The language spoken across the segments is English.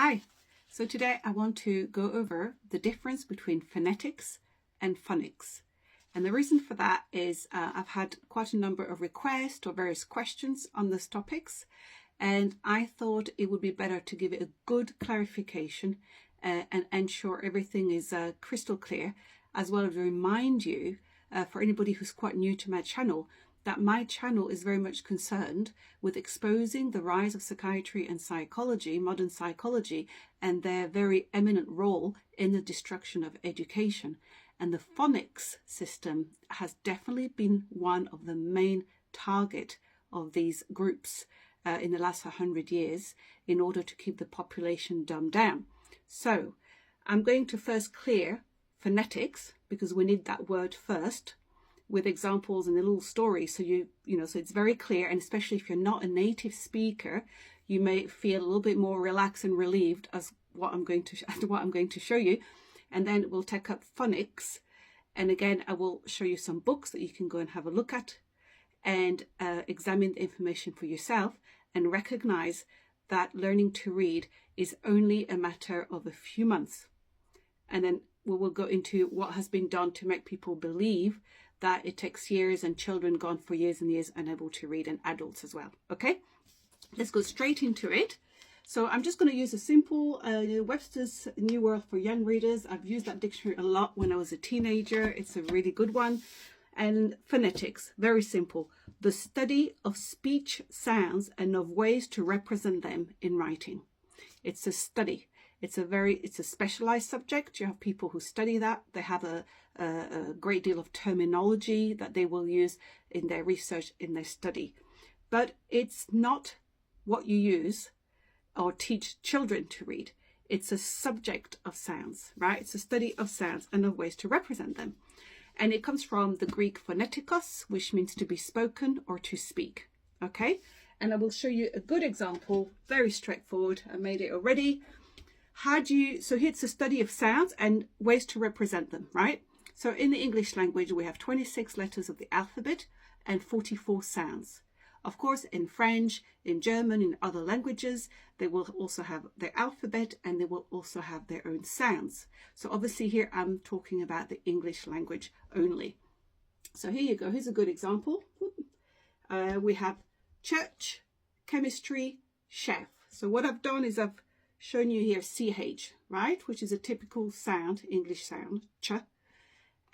Hi, so today I want to go over the difference between phonetics and phonics. And the reason for that is I've had quite a number of requests or various questions on these topics, and I thought it would be better to give it a good clarification and ensure everything is crystal clear, as well as remind you, for anybody who's quite new to my channel, that my channel is very much concerned with exposing the rise of psychiatry and psychology, modern psychology, and their very eminent role in the destruction of education. And the phonics system has definitely been one of the main target of these groups in the last 100 years in order to keep the population dumbed down. So I'm going to first clear phonetics, because we need that word first, with examples and a little story, so so it's very clear. And especially if you're not a native speaker, you may feel a little bit more relaxed and relieved as what I'm going to show you. And then we'll take up phonics, and again I will show you some books that you can go and have a look at and examine the information for yourself, and recognize that learning to read is only a matter of a few months. And then we will go into what has been done to make people believe that it takes years, and children gone for years and years unable to read, and adults as well. Okay, let's go straight into it. So I'm just going to use a simple Webster's New World for Young Readers. I've used that dictionary a lot when I was a teenager. It's a really good one. And phonetics, very simple: the study of speech sounds and of ways to represent them in writing. It's a study. It's a specialized subject. You have people who study that. They have a great deal of terminology that they will use in their research, in their study. But it's not what you use or teach children to read. It's a subject of sounds, right? It's a study of sounds and of ways to represent them. And it comes from the Greek phonetikos, which means to be spoken or to speak. Okay? And I will show you a good example, very straightforward. I made it already. So here it's a study of sounds and ways to represent them, right? So in the English language, we have 26 letters of the alphabet and 44 sounds. Of course, in French, in German, in other languages, they will also have their alphabet, and they will also have their own sounds. So obviously here I'm talking about the English language only. So here you go. Here's a good example. We have church, chemistry, chef. So what I've done is I've shown you here CH, right, which is a typical sound, English sound, ch.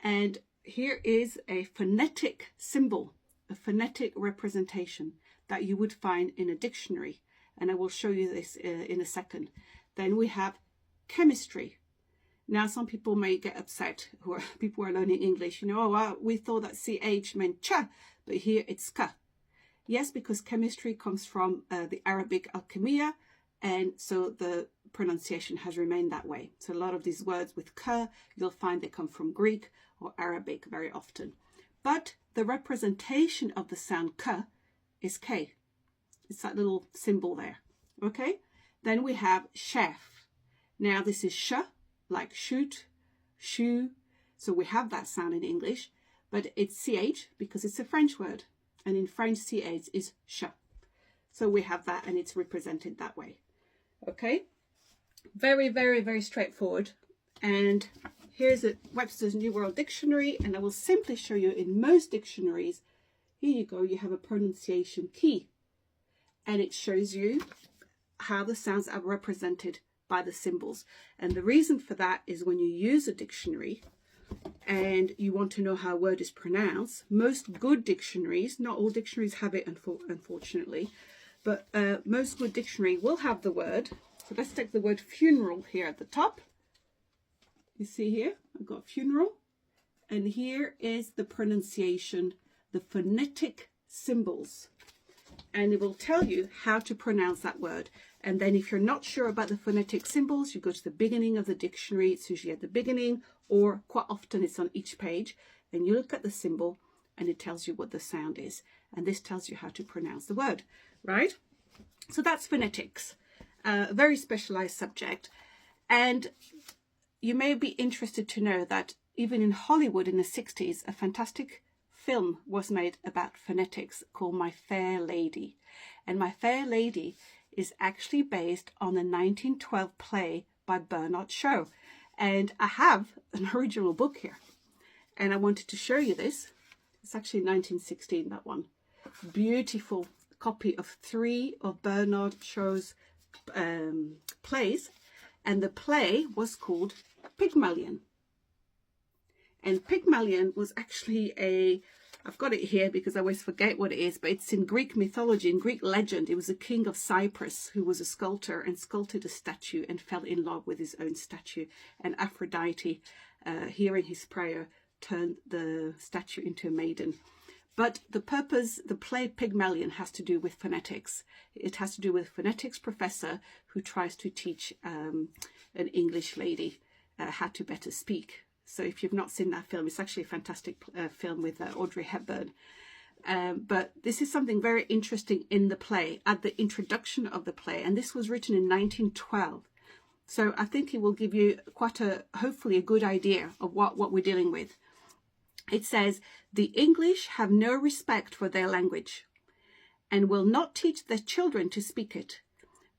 And here is a phonetic symbol, a phonetic representation that you would find in a dictionary. And I will show you this in a second. Then we have chemistry. Now, some people may get upset, people who are learning English, oh, well, we thought that CH meant ch, but here it's k. Yes, because chemistry comes from the Arabic alchemia, and so the pronunciation has remained that way. So a lot of these words with k, you'll find they come from Greek or Arabic very often. But the representation of the sound k is k. It's that little symbol there. Okay? Then we have chef. Now this is sh, like shoot, shoe. So we have that sound in English, but it's ch because it's a French word. And in French, ch is sh. So we have that, and it's represented that way. Okay, very, very, very straightforward. And here's a Webster's New World Dictionary, and I will simply show you in most dictionaries. Here you go, you have a pronunciation key, and it shows you how the sounds are represented by the symbols. And the reason for that is when you use a dictionary and you want to know how a word is pronounced, most good dictionaries, not all dictionaries have it unfortunately, but most good dictionary will have the word. So let's take the word funeral here at the top. You see here, I've got funeral. And here is the pronunciation, the phonetic symbols. And it will tell you how to pronounce that word. And then if you're not sure about the phonetic symbols, you go to the beginning of the dictionary. It's usually at the beginning, or quite often it's on each page. And you look at the symbol, and it tells you what the sound is. And this tells you how to pronounce the word. Right? So that's phonetics, a very specialized subject. And you may be interested to know that even in Hollywood in the 60s, a fantastic film was made about phonetics called My Fair Lady. And My Fair Lady is actually based on the 1912 play by Bernard Shaw. And I have an original book here, and I wanted to show you this. It's actually 1916, that one. Beautiful copy of 3 of Bernard Shaw's plays, and the play was called Pygmalion. And Pygmalion was actually I've got it here because I always forget what it is, but it's in Greek mythology, in Greek legend. It was a king of Cyprus who was a sculptor and sculpted a statue and fell in love with his own statue. And Aphrodite, hearing his prayer, turned the statue into a maiden. But the play Pygmalion has to do with phonetics. It has to do with a phonetics professor who tries to teach an English lady how to better speak. So if you've not seen that film, it's actually a fantastic film with Audrey Hepburn. But this is something very interesting in the play, at the introduction of the play. And this was written in 1912. So I think it will give you hopefully a good idea of what we're dealing with. It says, the English have no respect for their language and will not teach their children to speak it.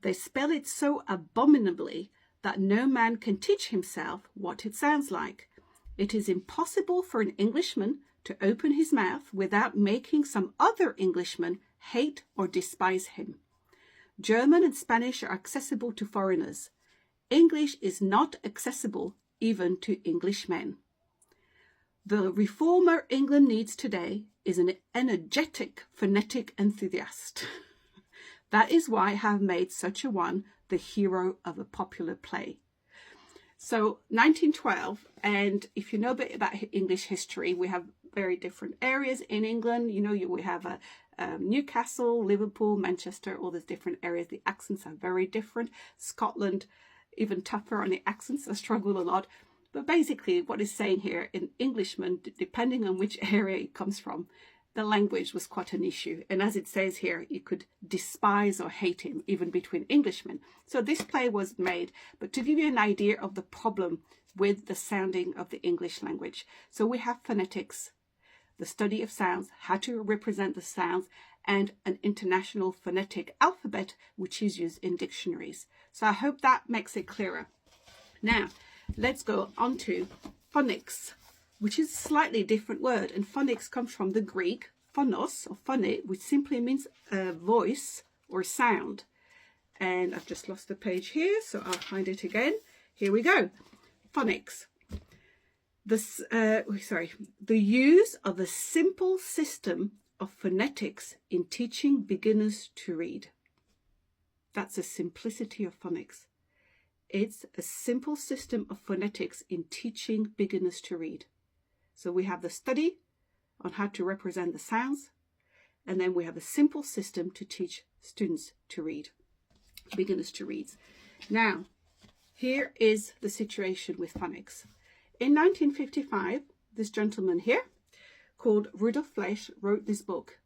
They spell it so abominably that no man can teach himself what it sounds like. It is impossible for an Englishman to open his mouth without making some other Englishman hate or despise him. German and Spanish are accessible to foreigners. English is not accessible even to Englishmen. The reformer England needs today is an energetic phonetic enthusiast. That is why I have made such a one the hero of a popular play. So 1912, and if you know a bit about English history, we have very different areas in England. You know, we have Newcastle, Liverpool, Manchester, all those different areas. The accents are very different. Scotland, even tougher on the accents. I struggle a lot. But basically what it's saying here, in Englishman, depending on which area it comes from, the language was quite an issue. And as it says here, you could despise or hate him, even between Englishmen. So this play was made, but to give you an idea of the problem with the sounding of the English language. So we have phonetics, the study of sounds, how to represent the sounds, and an international phonetic alphabet, which is used in dictionaries. So I hope that makes it clearer. Now, let's go on to phonics, which is a slightly different word. And phonics comes from the Greek phonos, or phone, which simply means voice or sound. And I've just lost the page here, so I'll find it again. Here we go. Phonics. The use of a simple system of phonetics in teaching beginners to read. That's the simplicity of phonics. It's a simple system of phonetics in teaching beginners to read. So we have the study on how to represent the sounds, and then we have a simple system to teach students to read, beginners to read. Now, here is the situation with phonics. In 1955, this gentleman here, called Rudolf Flesch, wrote this book,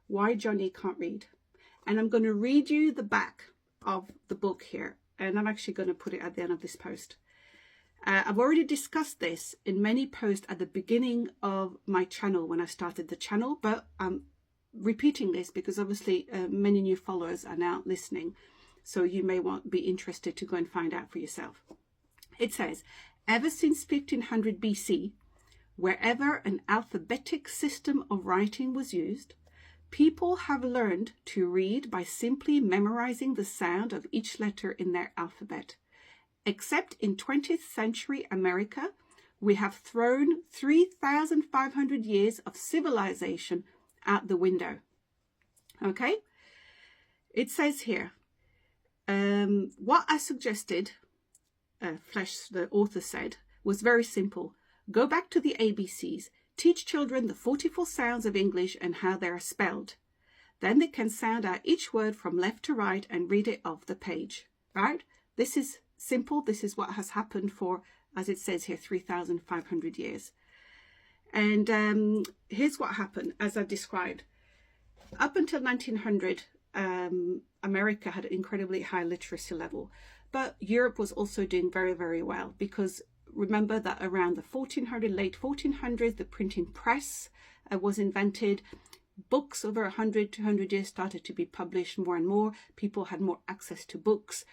Why Johnny Can't Read. And I'm going to read you the back of the book here, and I'm actually going to put it at the end of this post. I've already discussed this in many posts at the beginning of my channel when I started the channel, but I'm repeating this because obviously many new followers are now listening, so you may be interested to go and find out for yourself. It says, ever since 1500 BC, wherever an alphabetic system of writing was used, people have learned to read by simply memorizing the sound of each letter in their alphabet. Except in 20th century America, we have thrown 3,500 years of civilization out the window. Okay? It says here, what I suggested, Flesch, the author, said, was very simple. Go back to the ABCs. Teach children the 44 sounds of English and how they are spelled. Then they can sound out each word from left to right and read it off the page. Right? This is simple. This is what has happened for, as it says here, 3,500 years. And here's what happened, as I described. Up until 1900, America had an incredibly high literacy level. But Europe was also doing very, very well, because remember that around the late 1400s, the printing press was invented. books over 100, 200 years started to be published more and more. People had more access to books.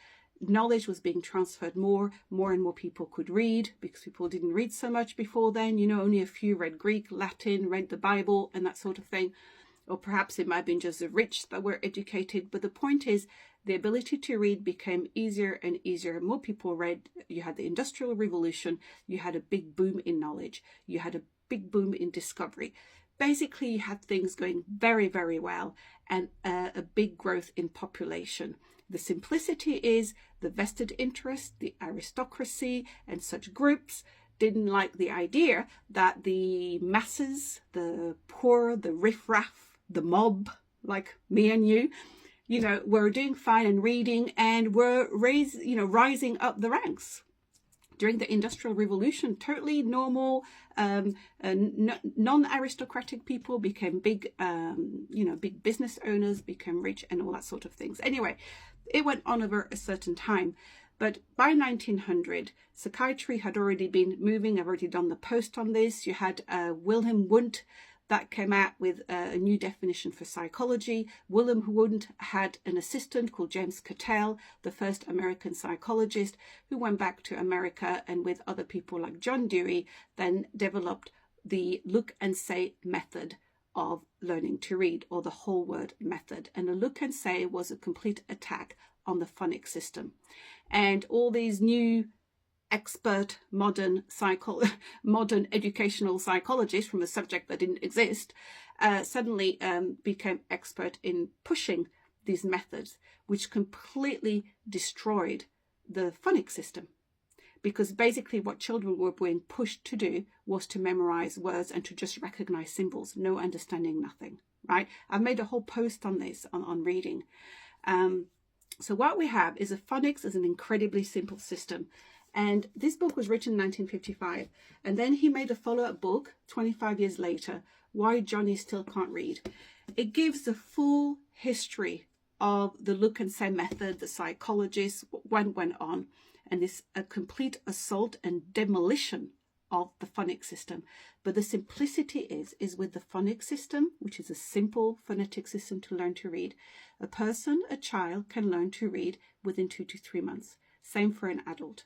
Knowledge was being transferred more and more people could read, because people didn't read so much before then. You know, only a few read Greek, Latin, read the Bible and that sort of thing. Or perhaps it might have been just the rich that were educated. But the point is, the ability to read became easier and easier. More people read. You had the Industrial Revolution. You had a big boom in knowledge. You had a big boom in discovery. Basically, you had things going very, very well, and a big growth in population. The simplicity is the vested interest, the aristocracy, and such groups didn't like the idea that the masses, the poor, the riffraff, the mob, like me and you know, were doing fine and reading and were rising up the ranks. During the Industrial Revolution, totally normal, non-aristocratic people became big, big business owners, became rich and all that sort of things. Anyway, it went on over a certain time. But by 1900, psychiatry had already been moving. I've already done the post on this. You had Wilhelm Wundt that came out with a new definition for psychology. Wilhelm Wundt had an assistant called James Cattell, the first American psychologist, who went back to America and with other people like John Dewey, then developed the look and say method of learning to read, or the whole word method. And the look and say was a complete attack on the phonics system. And all these new expert modern educational psychologists from a subject that didn't exist suddenly became expert in pushing these methods, which completely destroyed the phonics system. Because basically what children were being pushed to do was to memorize words and to just recognize symbols, no understanding, nothing, right? I've made a whole post on this, on reading. So what we have is phonics is an incredibly simple system. And this book was written in 1955. And then he made a follow-up book 25 years later, Why Johnny Still Can't Read. It gives the full history of the look and say method, the psychologists, what went on, and this a complete assault and demolition of the phonics system. But the simplicity is with the phonics system, which is a simple phonetic system to learn to read, a child can learn to read within 2 to 3 months. Same for an adult.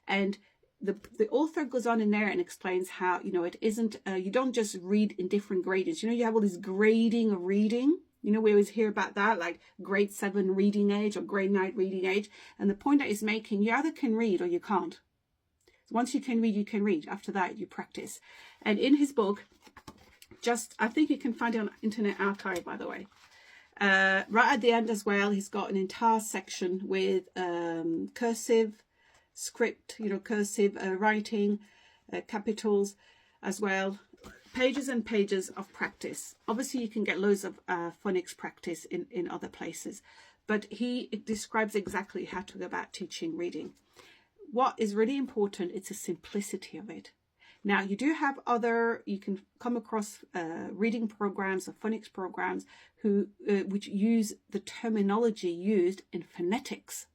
And the author goes on in there and explains how, it isn't, you don't just read in different grades. You have all this grading of reading. We always hear about that, like grade 7 reading age or grade 9 reading age. And the point that he's making, you either can read or you can't. Once you can read, you can read. After that, you practice. And in his book, I think you can find it on Internet Archive, by the way. Right at the end as well, he's got an entire section with cursive script, cursive writing, capitals as well. Pages and pages of practice. Obviously, you can get loads of phonics practice in other places, but he describes exactly how to go about teaching reading. What is really important, it's the simplicity of it. Now, you do have you can come across reading programs or phonics programs which use the terminology used in phonetics.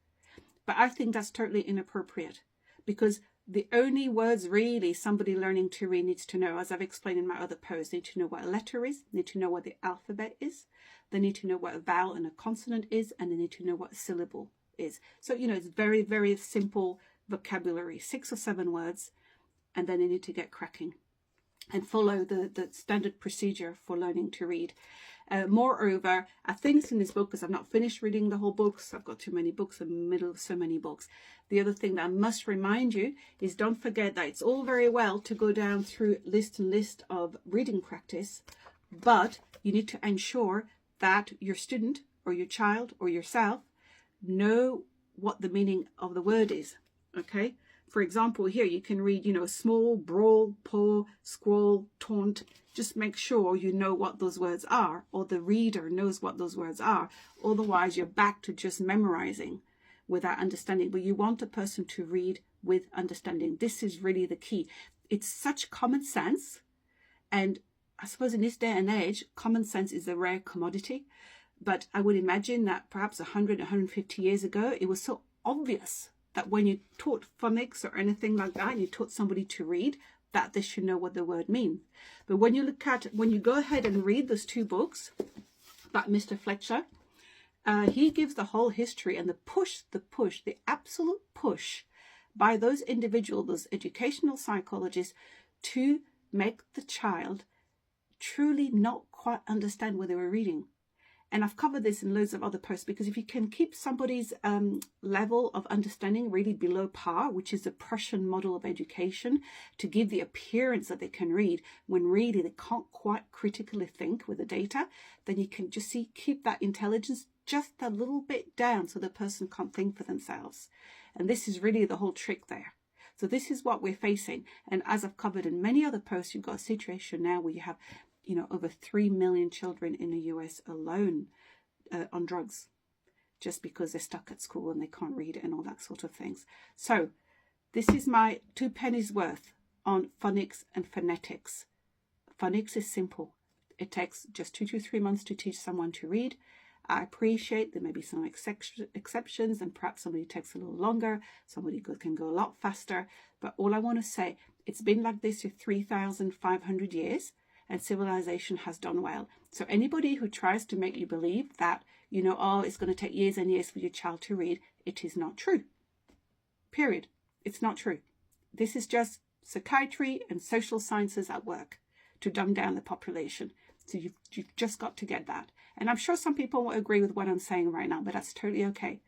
But I think that's totally inappropriate, because the only words really somebody learning to read needs to know, as I've explained in my other posts, they need to know what a letter is, they need to know what the alphabet is, they need to know what a vowel and a consonant is, and they need to know what a syllable is. So, it's very, very simple vocabulary, 6 or 7 words, and then they need to get cracking and follow the standard procedure for learning to read. Moreover, I think it's in this book, because I've not finished reading the whole book, so I've got too many books in the middle of so many books. The other thing that I must remind you is, don't forget that it's all very well to go down through list and list of reading practice, but you need to ensure that your student or your child or yourself know what the meaning of the word is. Okay? For example, here you can read, small, brawl, paw, squall, taunt. Just make sure you know what those words are, or the reader knows what those words are. Otherwise, you're back to just memorizing without understanding. But you want a person to read with understanding. This is really the key. It's such common sense. And I suppose in this day and age, common sense is a rare commodity. But I would imagine that perhaps 100, 150 years ago, it was so obvious that when you taught phonics or anything like that, and you taught somebody to read, that they should know what the word means. But when you go ahead and read those two books by Mr. Fletcher, he gives the whole history and the absolute push by those individuals, those educational psychologists, to make the child truly not quite understand what they were reading. And I've covered this in loads of other posts, because if you can keep somebody's level of understanding really below par, which is the Prussian model of education, to give the appearance that they can read when really they can't quite critically think with the data, then you can just keep that intelligence just a little bit down so the person can't think for themselves. And this is really the whole trick there. So this is what we're facing. And as I've covered in many other posts, you've got a situation now where you have, over 3 million children in the US alone on drugs, just because they're stuck at school and they can't read and all that sort of things. So this is my 2 pennies worth on phonics and phonetics. Phonics is simple. It takes just 2 to 3 months to teach someone to read. I appreciate there may be some exceptions, and perhaps somebody takes a little longer, somebody can go a lot faster. But all I want to say, it's been like this for 3,500 years, and civilization has done well. So anybody who tries to make you believe that, it's going to take years and years for your child to read, it is not true. Period. It's not true. This is just psychiatry and social sciences at work to dumb down the population. So you've just got to get that. And I'm sure some people won't agree with what I'm saying right now, but that's totally okay.